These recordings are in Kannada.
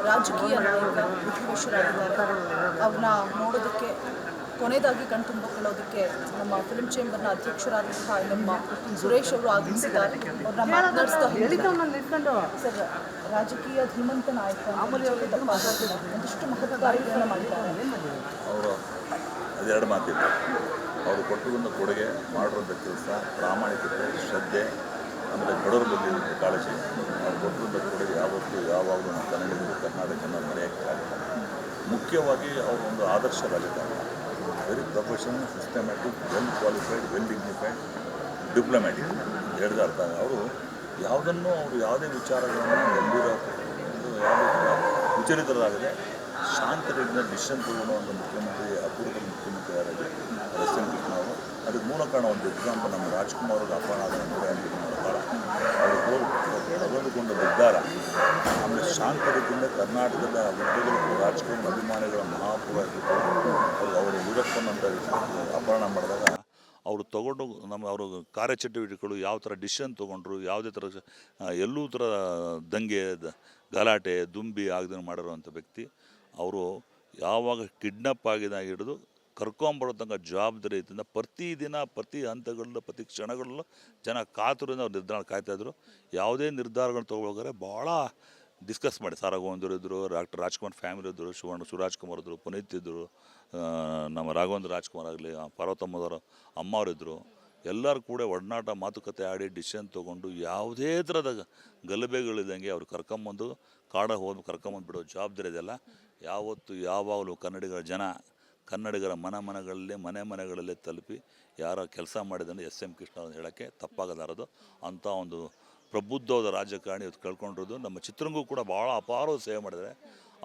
ರಾಜಕೀಯ ನಾಯಕ ವಿಧಿವಶರಾಗಿದ್ದಾರೆ. ಅವ್ರನ್ನ ನೋಡೋದಕ್ಕೆ ಕೊನೆಯದಾಗಿ ಕಣ್ತುಂಬಿಕೊಳ್ಳೋದಕ್ಕೆ ನಮ್ಮ ಫಿಲ್ಮ್ ಚೇಂಬರ್ನ ಅಧ್ಯಕ್ಷರಾದಂತಹ ನಮ್ಮ ಸುರೇಶ್ ಅವರು ಆಗಮಿಸಿದ್ದಾರೆ. ಅವ್ರನ್ನ ಮಾತನಾಡಿಸ್ತಾ ಸರ್, ರಾಜಕೀಯ ಧೀಮಂತ ನಾಯಕ ಒಂದಿಷ್ಟು ಮಹತ್ವ ಕಾರ್ಯಗಳನ್ನು ಮಾಡಿದ್ದಾರೆ. ಅವರು ಅದೆರಡು ಮಾತಿಲ್ಲ. ಅವರು ಕೊಟ್ಟಿರುವಂಥ ಕೊಡುಗೆ, ಮಾಡಿರುವಂಥ ಕೆಲಸ, ಪ್ರಾಮಾಣಿಕತೆ, ಶ್ರದ್ಧೆ, ಆಮೇಲೆ ಬಡವರ ಬಗ್ಗೆ ಕಾಳಜಿ, ಅವ್ರು ಕೊಟ್ಟಿರುವಂಥ ಕೊಡುಗೆ ಯಾವತ್ತೂ ಯಾವಾಗಲೂ ನಮ್ಮ ಕನ್ನಡಿಗರು ಕರ್ನಾಟಕನ ಮರೆಯೋಕ್ಕೆ ಆಗಲ್ಲ. ಮುಖ್ಯವಾಗಿ ಅವರು ಒಂದು ಆದರ್ಶರಾಗಿದ್ದಾರೆ. Very professional, systematic, well qualified, well dignified, diplomatic ಹೇಳಿದ ಅರ್ಥ. ಅವರು ಯಾವುದನ್ನು ಅವರು ಯಾವುದೇ ವಿಚಾರಗಳನ್ನು ಗಂಭೀರ ಯಾವುದೇ ವಿಚಲಿತರಾಗದೆ ಶಾಂತ ರೀತಿಯ ಡಿಸಿಷನ್ ತಗೊಳ್ಳುವಂಥ ಮುಖ್ಯಮಂತ್ರಿ, ಅಪೂರ್ವದ ಮುಖ್ಯಮಂತ್ರಿ ಯಾರಾಗಿ ಎಸ್ ಎಂ ಕೃಷ್ಣ ಅವರು. ಅದಕ್ಕೆ ಮೂಲ ಕಾರಣ ಒಂದು ಎಕ್ಸಾಂಪಲ್, ನಮ್ಮ ರಾಜ್ಕುಮಾರ್ ಅವರು ಅಪಹರಣ ಆದ 108 ಕಾಲ ಅವರು ತೆಗೆದುಕೊಂಡ ನಿರ್ಧಾರ, ಆಮೇಲೆ ಶಾಂತ ರೀತಿಯಿಂದ ಕರ್ನಾಟಕದ ಉದ್ಯೋಗಗಳು ರಾಜಕೀಯ ಅಭಿಮಾನಿಗಳ ಮಹಾಪೂರ ಅವರು ವೀರಪ್ಪನಂತ ಅಪಹರಣ ಮಾಡಿದಾಗ ಅವರು ತಗೊಂಡು ಅವರ ಕಾರ್ಯಚಟುವಟಿಕೆಗಳು ಯಾವ ಥರ ಡಿಸಿಷನ್ ತೊಗೊಂಡ್ರು, ಯಾವುದೇ ಥರ ಎಲ್ಲೂ ಥರ ದಂಗೆ ಗಲಾಟೆ ದುಂಬಿ ಆಗದಂಗೆ ಮಾಡಿರುವಂಥ ವ್ಯಕ್ತಿ ಅವರು. ಯಾವಾಗ ಕಿಡ್ನಪ್ ಆಗಿದಾಗ ಹಿಡಿದು ಕರ್ಕೊಂಬರೋ ತನಕ ಜವಾಬ್ದಾರಿ ಇದ್ದಿಂದ ಪ್ರತಿದಿನ ಪ್ರತಿ ಹಂತಗಳಲ್ಲೂ ಪ್ರತಿ ಕ್ಷಣಗಳಲ್ಲೂ ಜನ ಕಾತುರಿಂದ ಅವ್ರು ನಿರ್ಧಾರ ಕಾಯ್ತಾಯಿದ್ರು. ಯಾವುದೇ ನಿರ್ಧಾರಗಳನ್ನ ತೊಗೊಳ್ಬೇಕಾದ್ರೆ ಭಾಳ ಡಿಸ್ಕಸ್ ಮಾಡಿ. ಸಾರಾ ಗೋವಿಂದರು ಇದ್ದರು, ಡಾಕ್ಟರ್ ರಾಜ್ಕುಮಾರ್ ಫ್ಯಾಮಿಲಿ ಇದ್ದರು, ಶಿವರಾಜ್ ಕುಮಾರ್ ಇದ್ದರು, ಪುನೀತ್ ಇದ್ದರು, ನಮ್ಮ ರಾಘವೇಂದ್ರ ರಾಜ್ಕುಮಾರ್ ಆಗಲಿ, ಪಾರ್ವತಮ್ಮದವರು ಅಮ್ಮವರಿದ್ದರು. ಎಲ್ಲರೂ ಕೂಡ ಒಡನಾಟ ಮಾತುಕತೆ ಆಡಿ ಡಿಸಿಷನ್ ತೊಗೊಂಡು ಯಾವುದೇ ಥರದ ಗಲಭೆಗಳಿದ್ದಂಗೆ ಅವ್ರು ಕರ್ಕೊಂಬಂದು ಕರ್ಕೊಂಬಂದು ಬಿಡೋ ಜವಾಬ್ದಾರಿ ಇದೆಲ್ಲ ಯಾವತ್ತು ಯಾವಾಗಲೂ ಕನ್ನಡಿಗರ ಜನ ಕನ್ನಡಿಗರ ಮನೆಗಳಲ್ಲೇ ತಲುಪಿ ಯಾರೋ ಕೆಲಸ ಮಾಡಿದಂದ್ರೆ ಎಸ್ ಎಂ ಕೃಷ್ಣ ಅಂತ ಹೇಳೋಕ್ಕೆ ತಪ್ಪಾಗಲಾರದು. ಅಂಥ ಒಂದು ಪ್ರಬುದ್ಧವಾದ ರಾಜಕಾರಣಿ ಇವತ್ತು ಕಳ್ಕೊಂಡಿರೋದು. ನಮ್ಮ ಚಿತ್ರರಂಗೂ ಕೂಡ ಭಾಳ ಅಪಾರವಾದ ಸೇವೆ ಮಾಡಿದ್ದಾರೆ.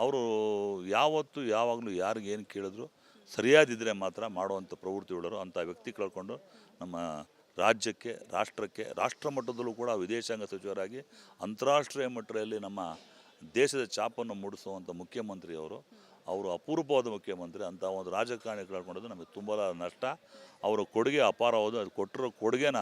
ಅವರು ಯಾವತ್ತು ಯಾವಾಗಲೂ ಯಾರಿಗೆ ಏನು ಕೇಳಿದ್ರು ಸರಿಯಾದಿದ್ದರೆ ಮಾತ್ರ ಮಾಡುವಂಥ ಪ್ರವೃತ್ತಿ ಉಳ್ಳರು. ಅಂಥ ವ್ಯಕ್ತಿ ಕಳ್ಕೊಂಡು ನಮ್ಮ ರಾಜ್ಯಕ್ಕೆ, ರಾಷ್ಟ್ರಕ್ಕೆ, ರಾಷ್ಟ್ರ ಮಟ್ಟದಲ್ಲೂ ಕೂಡ ವಿದೇಶಾಂಗ ಸಚಿವರಾಗಿ ಅಂತಾರಾಷ್ಟ್ರೀಯ ಮಟ್ಟದಲ್ಲಿ ನಮ್ಮ ದೇಶದ ಛಾಪನ್ನು ಮೂಡಿಸುವಂಥ ಮುಖ್ಯಮಂತ್ರಿ ಅವರು ಅಪೂರ್ವವಾದ ಮುಖ್ಯಮಂತ್ರಿ. ಅಂಥ ಒಂದು ರಾಜಕಾರಣಿ ಕಳ್ಕೊಂಡದ್ದು ನಮಗೆ ತುಂಬ ನಷ್ಟ. ಅವರ ಕೊಡುಗೆ ಅಪಾರವಾದ. ಅದು ಕೊಟ್ಟಿರೋ ಕೊಡುಗೆನ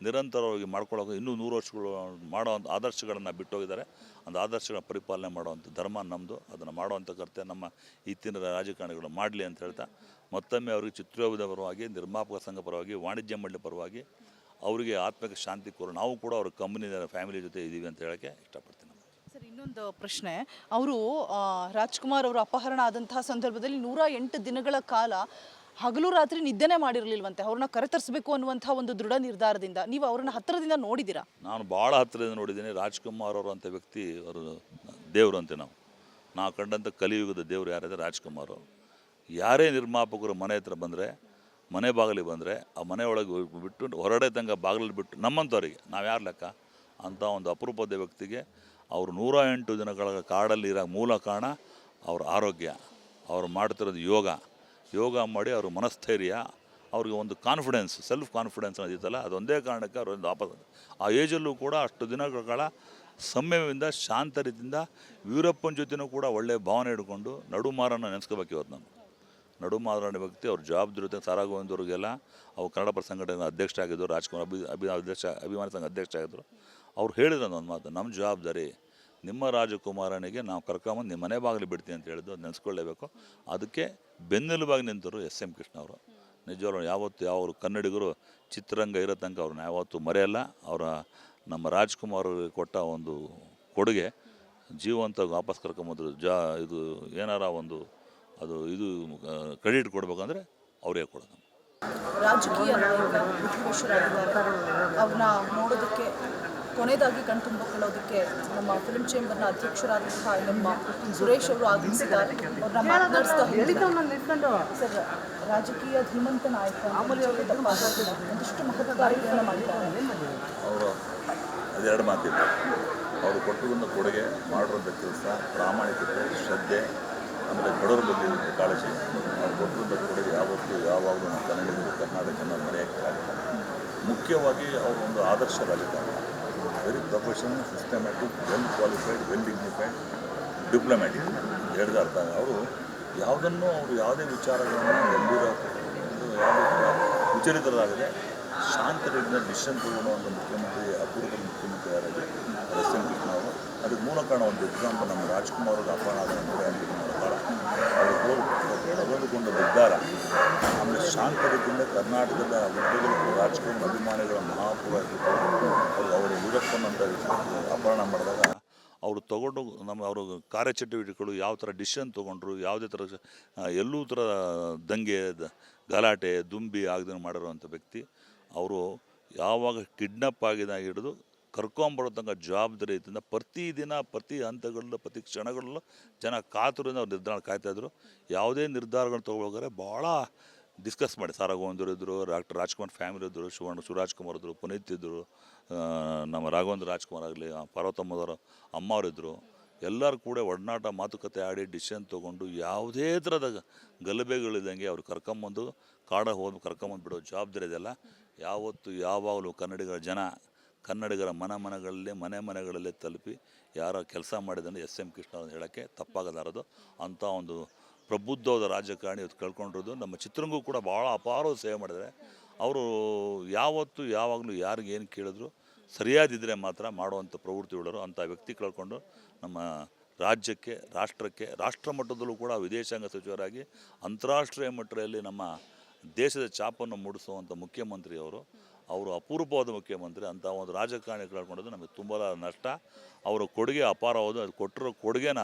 ನಿರಂತರವಾಗಿ ಮಾಡ್ಕೊಳ್ಳೋಕೆ ಇನ್ನೂ 100 ವರ್ಷಗಳು ಮಾಡೋವಂಥ ಆದರ್ಶಗಳನ್ನು ಬಿಟ್ಟೋಗಿದ್ದಾರೆ. ಒಂದು ಆದರ್ಶಗಳ ಪರಿಪಾಲನೆ ಮಾಡುವಂಥ ಧರ್ಮ ನಮ್ಮದು. ಅದನ್ನು ಮಾಡುವಂಥ ಕರ್ತವ್ಯ ನಮ್ಮ ಇತ್ತಿನ ರಾಜಕಾರಣಿಗಳು ಮಾಡಲಿ ಅಂತ ಹೇಳ್ತಾ ಮತ್ತೊಮ್ಮೆ ಅವರಿಗೆ ಚಿತ್ರೋದ್ಯಮ ಪರವಾಗಿ, ನಿರ್ಮಾಪಕ ಸಂಘ ಪರವಾಗಿ, ವಾಣಿಜ್ಯ ಮಂಡಳಿ ಪರವಾಗಿ ಅವರಿಗೆ ಆತ್ಮಕ್ಕೆ ಶಾಂತಿ ಕೋರೋಣ. ನಾವು ಕೂಡ ಅವ್ರ ಕಂಪ್ನಿ ಫ್ಯಾಮಿಲಿ ಜೊತೆ ಇದ್ದೀವಿ ಅಂತ ಹೇಳೋಕ್ಕೆ ಇಷ್ಟಪಡ್ತೀನಿ. ಸರ್, ಇನ್ನೊಂದು ಪ್ರಶ್ನೆ. ಅವರು ರಾಜ್ಕುಮಾರ್ ಅವರು ಅಪಹರಣ ಆದಂತಹ ಸಂದರ್ಭದಲ್ಲಿ 108 ದಿನಗಳ ಕಾಲ ಹಗಲು ರಾತ್ರಿ ನಿದ್ದೆನೇ ಮಾಡಿರಲಿಲ್ವಂತೆ. ಅವ್ರನ್ನ ಕರೆತರಿಸಬೇಕು ಅನ್ನುವಂಥ ಒಂದು ದೃಢ ನಿರ್ಧಾರದಿಂದ ನೀವು ಅವ್ರನ್ನ ಹತ್ತಿರದಿಂದ ನೋಡಿದ್ದೀರಾ? ನಾನು ಭಾಳ ಹತ್ತಿರದಿಂದ ನೋಡಿದ್ದೀನಿ. ರಾಜ್ಕುಮಾರ್ ಅವರು ಅಂಥ ವ್ಯಕ್ತಿ, ಅವರು ದೇವರು ಅಂತೆ. ನಾವು ಕಂಡಂಥ ಕಲಿಯುಗದ ದೇವರು ಯಾರಿದೆ ರಾಜ್ಕುಮಾರ್. ಯಾರೇ ನಿರ್ಮಾಪಕರು ಮನೆ ಹತ್ರ ಬಂದರೆ, ಮನೆ ಬಾಗಿಲಿಗೆ ಬಂದರೆ ಆ ಮನೆ ಒಳಗೆ ಬಿಟ್ಟು ಹೊರಗಡೆ ತಂಗ ಬಾಗಿಲಲ್ಲಿ ಬಿಟ್ಟು ನಮ್ಮಂಥವ್ರಿಗೆ ನಾವು ಯಾರು ಲೆಕ್ಕ? ಅಂಥ ಒಂದು ಅಪರೂಪದ ವ್ಯಕ್ತಿಗೆ ಅವರು 108 ದಿನಗಳ ಕಾಡಲ್ಲಿ ಇರೋ ಮೂಲ ಕಾರಣ ಅವ್ರ ಆರೋಗ್ಯ. ಅವ್ರು ಮಾಡ್ತಿರೋದು ಯೋಗ ಮಾಡಿ ಅವ್ರ ಮನಸ್ಥೈರ್ಯ, ಅವ್ರಿಗೆ ಒಂದು ಕಾನ್ಫಿಡೆನ್ಸ್, ಸೆಲ್ಫ್ ಕಾನ್ಫಿಡೆನ್ಸ್ ಅನ್ನೋದಿತ್ತಲ್ಲ, ಅದೊಂದೇ ಕಾರಣಕ್ಕೆ ಅವರೊಂದು ಆ ಏಜಲ್ಲೂ ಕೂಡ ಅಷ್ಟು ದಿನಗಳ ಕಾಲ ಸಂಯಮದಿಂದ ಶಾಂತ ರೀತಿಯಿಂದ ವೀರಪ್ಪನ ಜೊತೆನೂ ಕೂಡ ಒಳ್ಳೆಯ ಭಾವನೆ ಹಿಡ್ಕೊಂಡು ನಡುಮಾರನ್ನು ನೆನೆಸ್ಕೋಬೇಕು. ಇವತ್ತು ನಾನು ನಡುಮಾರಣ ವ್ಯಕ್ತಿ. ಅವ್ರ ಜವಾಬ್ದಾರಿ ಜೊತೆ ಸಾರಾ ಗೋವಿಂದವ್ರಿಗೆಲ್ಲ ಅವ್ರು ಕನ್ನಡ ಸಂಘಟನೆ ಅಧ್ಯಕ್ಷರಾಗಿದ್ದರು. ರಾಜ್ಕುಮಾರ್ ಅಭಿಮಾನಿ ಸಂಘ ಅಧ್ಯಕ್ಷರಾಗಿದ್ದರು. ಅವ್ರು ಹೇಳಿದ್ರು ಒಂದು ಮಾತು, ನಮ್ಮ ಜವಾಬ್ದಾರಿ ನಿಮ್ಮ ರಾಜಕುಮಾರನಿಗೆ ನಾವು ಕರ್ಕೊಂಬಂದು ನಿಮ್ಮ ಮನೆ ಬಾಗಿಲು ಬಿಡ್ತೀವಿ ಅಂತ ಹೇಳಿದ್ದು ನೆನೆಸ್ಕೊಳ್ಳೇಬೇಕು. ಅದಕ್ಕೆ ಬೆನ್ನೆಲುಬಾಗಿ ನಿಂತರು ಎಸ್ ಎಂ ಕೃಷ್ಣ ಅವರು. ನಿಜವಾಗ್ಲೂ ಯಾವತ್ತು ಅವರು ಕನ್ನಡಿಗರು ಚಿತ್ರರಂಗ ಇರೋ ತನಕ ಅವ್ರನ್ನ ಯಾವತ್ತೂ ಮರೆಯಲ್ಲ. ಅವರ ನಮ್ಮ ರಾಜ್ಕುಮಾರ್ ಕೊಟ್ಟ ಒಂದು ಕೊಡುಗೆ ಜೀವಂತ ವಾಪಸ್ ಕರ್ಕೊಂಬಂದರು. ಇದು ಏನಾರ ಒಂದು ಇದು ಕ್ರೆಡಿಟ್ ಕೊಡಬೇಕಂದ್ರೆ ಅವರೇ ಕೊಡೋದು. ರಾಜಕೀಯ ನಾಯಕ ವಿಧಿವಶರಾಗಿದ್ದಾರೆ. ಅವ್ರನ್ನ ನೋಡೋದಕ್ಕೆ ಕೊನೆಯದಾಗಿ ಕಣ್ತುಂಬಿಕೊಳ್ಳೋದಕ್ಕೆ ನಮ್ಮ ಫಿಲ್ಮ್ ಚೇಂಬರ್ನ ಅಧ್ಯಕ್ಷರಾದಂತಹ ನಮ್ಮ ಸುರೇಶ್ ಅವರು ಆಗಮಿಸಿದ್ದಾರೆ. ಅವ್ರನ್ನ ಮಾತನಾಡಿಸ್ತಾ ಸರ್, ರಾಜಕೀಯ ಧೀಮಂತ ನಾಯಕ ಒಂದಿಷ್ಟು ಮಹತ್ವ ಕಾರ್ಯಗಳನ್ನು ಮಾಡಿದ್ದಾರೆ. ಅವರು ಅದೆರಡು ಮಾತಿಲ್ಲ. ಅವರು ಕೊಟ್ಟಿರುವಂಥ ಕೊಡುಗೆ, ಮಾಡಿರುವಂಥ ಕೆಲಸ, ಪ್ರಾಮಾಣಿಕತೆ, ಶ್ರದ್ಧೆ, ಆಮೇಲೆ ಬಡವರ ಬಗ್ಗೆ ಕಾಳಜಿ, ಅವ್ರು ಕೊಟ್ಟಿರುವಂಥ ಕೊಡುಗೆ ಯಾವತ್ತೂ ಯಾವಾಗಲೂ ನಮ್ಮ ಕನ್ನಡಿಗರು ಕರ್ನಾಟಕನ ಮರೆಯೋಕ್ಕೆ ಆಗಲ್ಲ. ಮುಖ್ಯವಾಗಿ ಅವರು ಒಂದು ಆದರ್ಶರಾಗಿದ್ದಾರೆ. Very professional, systematic, well qualified, well dignified, diplomatic ಹೇಳಿದ ಅರ್ಥ. ಅವರು ಯಾವುದೇ ವಿಚಾರಗಳನ್ನು ಗಂಭೀರ ಯಾವುದೇ ವಿಚಲಿತರಾಗದೆ ಶಾಂತ ರೀತಿಯ ಡಿಸಿಷನ್ ತಗೊಳ್ಳುವಂಥ ಮುಖ್ಯಮಂತ್ರಿ, ಅಪೂರ್ವದ ಮುಖ್ಯಮಂತ್ರಿ ಯಾರಾಗಿ ಎಸ್ ಎಂ ಕೃಷ್ಣ ಅವರು. ಅದಕ್ಕೆ ಮೂಲ ಕಾರಣ ಒಂದು ಎಕ್ಸಾಂಪಲ್ ನಮ್ಮ ರಾಜ್ಕುಮಾರ್ ಅವ್ರಿಗೆ ಅಪಹರಣ ಆದ 108 ದಿನಗಳ ಕಾಲ ಅವರು ತೆಗೆದುಕೊಂಡ ನಿರ್ಧಾರ, ಆಮೇಲೆ ಶಾಂತ ರೀತಿಯಿಂದ ಕರ್ನಾಟಕದ ಉದ್ದಗಲಕ್ಕೂ ರಾಜಕೀಯ ಅಭಿಮಾನಿಗಳ ಮಹಾಪೂರ ಅವರು ವೀರಪ್ಪನಂತ ಅಪಹರಣ ಮಾಡಿದಾಗ ಅವರು ತಗೊಂಡು ಅವರ ಕಾರ್ಯಚಟುವಟಿಕೆಗಳು ಯಾವ ಥರ ಡಿಸಿಷನ್ ತೊಗೊಂಡ್ರು, ಯಾವುದೇ ಥರ ಎಲ್ಲೂ ಥರ ದಂಗೆ ಗಲಾಟೆ ದುಂಬಿ ಆಗದೆ ಮಾಡಿರುವಂಥ ವ್ಯಕ್ತಿ ಅವರು. ಯಾವಾಗ ಕಿಡ್ನಪ್ ಆಗಿದಾಗ ಹಿಡಿದು ಕರ್ಕೊಂಬರೋ ತನಕ ಜವಾಬ್ದಾರಿ ಇದ್ದಿಂದ ಪ್ರತಿದಿನ ಪ್ರತಿ ಹಂತಗಳಲ್ಲೂ ಪ್ರತಿ ಕ್ಷಣಗಳಲ್ಲೂ ಜನ ಕಾತುರಿಂದ ಅವ್ರು ನಿರ್ಧಾರ ಕಾಯ್ತಾಯಿದ್ರು. ಯಾವುದೇ ನಿರ್ಧಾರಗಳನ್ನ ತೊಗೊಳೋಗಾರೆ ಭಾಳ ಡಿಸ್ಕಸ್ ಮಾಡಿ ಸಾರಾಗೋವಿಂದರು ಇದ್ದರು, ಡಾಕ್ಟರ್ ರಾಜ್ಕುಮಾರ್ ಫ್ಯಾಮಿಲಿ ಇದ್ದರು, ಶಿವರಾಜ್ ಕುಮಾರ್ ಇದ್ದರು, ಪುನೀತ್ ಇದ್ದರು, ನಮ್ಮ ರಾಘವೇಂದ್ರ ರಾಜ್ಕುಮಾರ್ ಆಗಲಿ, ಪಾರ್ವತಮ್ಮದವರು ಅಮ್ಮವರಿದ್ದರು. ಎಲ್ಲರೂ ಕೂಡ ಒಡನಾಟ ಮಾತುಕತೆ ಆಡಿ ಡಿಸಿಷನ್ ತೊಗೊಂಡು ಯಾವುದೇ ಥರದ ಗಲಭೆಗಳಿದ್ದಂಗೆ ಅವ್ರು ಕರ್ಕೊಂಬಂದು ಕರ್ಕೊಂಬಂದು ಬಿಡೋ ಜವಾಬ್ದಾರಿ ಇದೆಲ್ಲ ಯಾವತ್ತು ಯಾವಾಗಲೂ ಕನ್ನಡಿಗರ ಮನೆಗಳಲ್ಲೇ ತಲುಪಿ ಯಾರ ಕೆಲಸ ಮಾಡಿದಂದ್ರೆ SM ಕೃಷ್ಣ ಅಂತ ಹೇಳೋಕ್ಕೆ ತಪ್ಪಾಗಲಾರದು. ಅಂಥ ಒಂದು ಪ್ರಬುದ್ಧವಾದ ರಾಜಕಾರಣಿ ಇವತ್ತು ಕಳ್ಕೊಂಡಿರೋದು. ನಮ್ಮ ಚಿತ್ರರಂಗೂ ಕೂಡ ಭಾಳ ಅಪಾರವಾದ ಸೇವೆ ಮಾಡಿದ್ದಾರೆ ಅವರು. ಯಾವತ್ತು ಯಾವಾಗಲೂ ಯಾರಿಗೇನು ಕೇಳಿದ್ರು ಸರಿಯಾದಿದ್ದರೆ ಮಾತ್ರ ಮಾಡುವಂಥ ಪ್ರವೃತ್ತಿ ಉಳ್ಳರು. ಅಂಥ ವ್ಯಕ್ತಿ ಕಳ್ಕೊಂಡು ನಮ್ಮ ರಾಜ್ಯಕ್ಕೆ ರಾಷ್ಟ್ರ ಮಟ್ಟದಲ್ಲೂ ಕೂಡ ವಿದೇಶಾಂಗ ಸಚಿವರಾಗಿ ಅಂತಾರಾಷ್ಟ್ರೀಯ ಮಟ್ಟದಲ್ಲಿ ನಮ್ಮ ದೇಶದ ಛಾಪನ್ನು ಮೂಡಿಸುವಂಥ ಮುಖ್ಯಮಂತ್ರಿ ಅವರು ಅಪೂರ್ವವಾದ ಮುಖ್ಯಮಂತ್ರಿ. ಅಂಥ ಒಂದು ರಾಜಕಾರಣಿ ಕಳ್ಕೊಂಡದ್ದು ನಮಗೆ ತುಂಬ ನಷ್ಟ. ಅವರ ಕೊಡುಗೆ ಅಪಾರವಾದ, ಅದು ಕೊಟ್ಟಿರೋ ಕೊಡುಗೆನ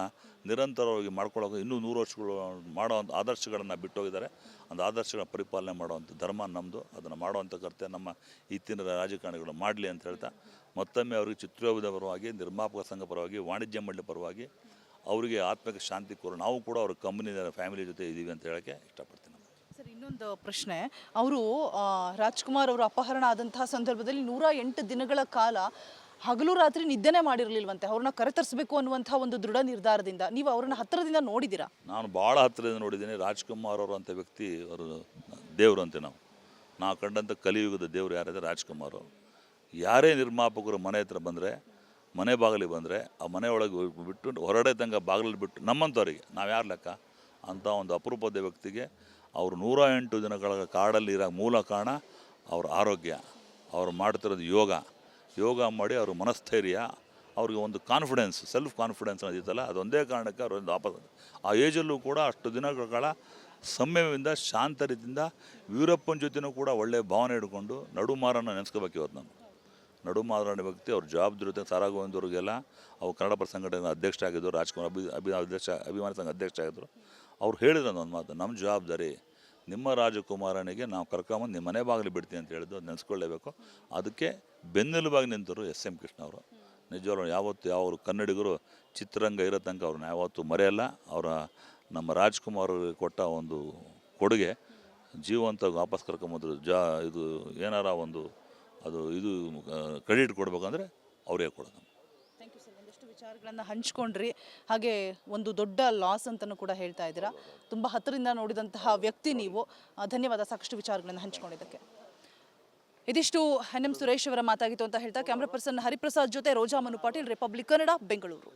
ನಿರಂತರವಾಗಿ ಮಾಡ್ಕೊಳ್ಳೋಕೆ ಇನ್ನೂ 100 ವರ್ಷಗಳು ಮಾಡೋವಂಥ ಆದರ್ಶಗಳನ್ನು ಬಿಟ್ಟೋಗಿದ್ದಾರೆ. ಒಂದು ಆದರ್ಶಗಳ ಪರಿಪಾಲನೆ ಮಾಡುವಂಥ ಧರ್ಮ ನಮ್ಮದು. ಅದನ್ನು ಮಾಡುವಂಥ ಕರ್ತವ್ಯ ನಮ್ಮ ಇತ್ತಿನ ರಾಜಕಾರಣಿಗಳು ಮಾಡಲಿ ಅಂತ ಹೇಳ್ತಾ ಮತ್ತೊಮ್ಮೆ ಅವರಿಗೆ ಚಿತ್ರೋದ್ಯಮದ ಪರವಾಗಿ, ನಿರ್ಮಾಪಕ ಸಂಘ ಪರವಾಗಿ, ವಾಣಿಜ್ಯ ಮಂಡಳಿ ಪರವಾಗಿ ಅವರಿಗೆ ಆತ್ಮಕ್ಕೆ ಶಾಂತಿ ಕೋರ. ನಾವು ಕೂಡ ಅವ್ರ ಕಂಪ್ನಿ ಫ್ಯಾಮಿಲಿ ಜೊತೆ ಇದ್ದೀವಿ ಅಂತ ಹೇಳೋಕ್ಕೆ ಇಷ್ಟಪಡ್ತೀನಿ. ಸರ್, ಇನ್ನೊಂದು ಪ್ರಶ್ನೆ. ಅವರು ರಾಜ್ಕುಮಾರ್ ಅವರು ಅಪಹರಣ ಆದಂತಹ ಸಂದರ್ಭದಲ್ಲಿ 108 ದಿನಗಳ ಕಾಲ ಹಗಲು ರಾತ್ರಿ ನಿದ್ದೆನೇ ಮಾಡಿರಲಿಲ್ವಂತೆ. ಅವ್ರನ್ನ ಕರೆತರಿಸಬೇಕು ಅನ್ನುವಂಥ ಒಂದು ದೃಢ ನಿರ್ಧಾರದಿಂದ ನೀವು ಅವ್ರನ್ನ ಹತ್ತಿರದಿಂದ ನೋಡಿದ್ದೀರಾ? ನಾನು ಭಾಳ ಹತ್ತಿರದಿಂದ ನೋಡಿದ್ದೀನಿ. ರಾಜ್ಕುಮಾರ್ ಅವರು ಅಂಥ ವ್ಯಕ್ತಿ, ಅವರು ದೇವರು ಅಂತೆ. ನಾವು ಕಂಡಂಥ ಕಲಿಯುಗದ ದೇವರು ಯಾರಿದೆ ರಾಜ್ಕುಮಾರ್ ಅವರು. ಯಾರೇ ನಿರ್ಮಾಪಕರು ಮನೆ ಹತ್ರ ಬಂದರೆ, ಮನೆ ಬಾಗಿಲಿಗೆ ಬಂದರೆ ಆ ಮನೆಯೊಳಗೆ ಬಿಟ್ಟು ಹೊರಗಡೆ ತನಕ ಬಾಗಿಲಲ್ಲಿ ಬಿಟ್ಟು ನಮ್ಮಂಥವ್ರಿಗೆ ನಾವು ಯಾರು ಲೆಕ್ಕ? ಅಂಥ ಒಂದು ಅಪರೂಪದ ವ್ಯಕ್ತಿಗೆ ಅವರು 108 ದಿನಗಳ ಕಾಡಲ್ಲಿ ಇರೋ ಮೂಲ ಕಾರಣ ಅವ್ರ ಆರೋಗ್ಯ, ಅವ್ರು ಮಾಡ್ತಿರೋದು ಯೋಗ ಮಾಡಿ ಅವ್ರ ಮನಸ್ಥೈರ್ಯ, ಅವ್ರಿಗೆ ಒಂದು ಕಾನ್ಫಿಡೆನ್ಸ್, ಸೆಲ್ಫ್ ಕಾನ್ಫಿಡೆನ್ಸ್ ಅನ್ನೋದಿತ್ತಲ್ಲ, ಅದೊಂದೇ ಕಾರಣಕ್ಕೆ ಅವರೊಂದು ಆ ಏಜಲ್ಲೂ ಕೂಡ ಅಷ್ಟು ದಿನಗಳ ಕಾಲ ಸಂಯಮದಿಂದ ಶಾಂತ ರೀತಿಯಿಂದ ವೀರಪ್ಪನ ಜೊತೆನೂ ಕೂಡ ಒಳ್ಳೆಯ ಭಾವನೆ ಹಿಡ್ಕೊಂಡು ನಡುಮಾರನ್ನು ನೆನೆಸ್ಕೋಬೇಕು. ಇವತ್ತು ನಾನು ನಡುಮಾರಣ ವ್ಯಕ್ತಿ, ಅವ್ರ ಜವಾಬ್ದಾರಿ ಸಾರಾಗೋವಿಂದವ್ರಿಗೆಲ್ಲ ಅವ್ರು ಕನ್ನಡ ಸಂಘಟನೆ ಅಧ್ಯಕ್ಷರಾಗಿದ್ದರು, ರಾಜ್ಕುಮಾರ್ ಅಭಿಮಾನಿ ಸಂಘ ಅಧ್ಯಕ್ಷರಾಗಿದ್ದರು. ಅವ್ರು ಹೇಳಿದ್ರು ಒಂದು ಮಾತು, ನಮ್ಮ ಜವಾಬ್ದಾರಿ ನಿಮ್ಮ ರಾಜಕುಮಾರನಿಗೆ ನಾವು ಕರ್ಕೊಂಬಂದು ನಿಮ್ಮ ಮನೆ ಬಾಗಿಲು ಬಿಡ್ತೀವಿ ಅಂತ ಹೇಳಿದ್ದು ನೆನೆಸ್ಕೊಳ್ಳೇಬೇಕು. ಅದಕ್ಕೆ ಬೆನ್ನೆಲುಬಾಗಿ ನಿಂತರು SM ಕೃಷ್ಣ ಅವರು. ನಿಜವಾಗ್ಲೂ ಯಾವ ಕನ್ನಡಿಗರು ಚಿತ್ರರಂಗ ಇರೋ ತನಕ ಅವ್ರನ್ನ ಯಾವತ್ತೂ ಮರೆಯಲ್ಲ. ನಮ್ಮ ರಾಜ್ಕುಮಾರ್ ಕೊಟ್ಟ ಒಂದು ಕೊಡುಗೆ ಜೀವಂತ ವಾಪಸ್ ಕರ್ಕೊಂಬಂದ್ರು. ಇದು ಏನಾರ ಒಂದು ಇದು ಕ್ರೆಡಿಟ್ ಕೊಡ್ಬೇಕಂದ್ರೆ ಅವರೇ ಕೊಡೋದು. Thank you sir. ಒಂದಷ್ಟು ವಿಚಾರಗಳನ್ನು ಹಂಚ್ಕೊಂಡ್ರಿ. ಹಾಗೆ ಒಂದು ದೊಡ್ಡ ಲಾಸ್ ಅಂತಲೂ ಕೂಡ ಹೇಳ್ತಾ ಇದ್ದೀರಾ. ತುಂಬ ಹತ್ತಿರದಿಂದ ನೋಡಿದಂತಹ ವ್ಯಕ್ತಿ ನೀವು. ಧನ್ಯವಾದ ಸಾಕಷ್ಟು ವಿಚಾರಗಳನ್ನು ಹಂಚ್ಕೊಂಡಿದ್ದಕ್ಕೆ. ಇದಿಷ್ಟು NM ಸುರೇಶ್ ಅವರ ಮಾತಾಗಿತ್ತು ಅಂತ ಹೇಳ್ತಾ ಕ್ಯಾಮ್ರಾ ಪರ್ಸನ್ ಹರಿಪ್ರಸಾದ್ ಜೊತೆ ರೋಜಾ ಮನು ಪಾಟೀಲ್, ರಿಪಬ್ಲಿಕ್ ಕನ್ನಡ, ಬೆಂಗಳೂರು.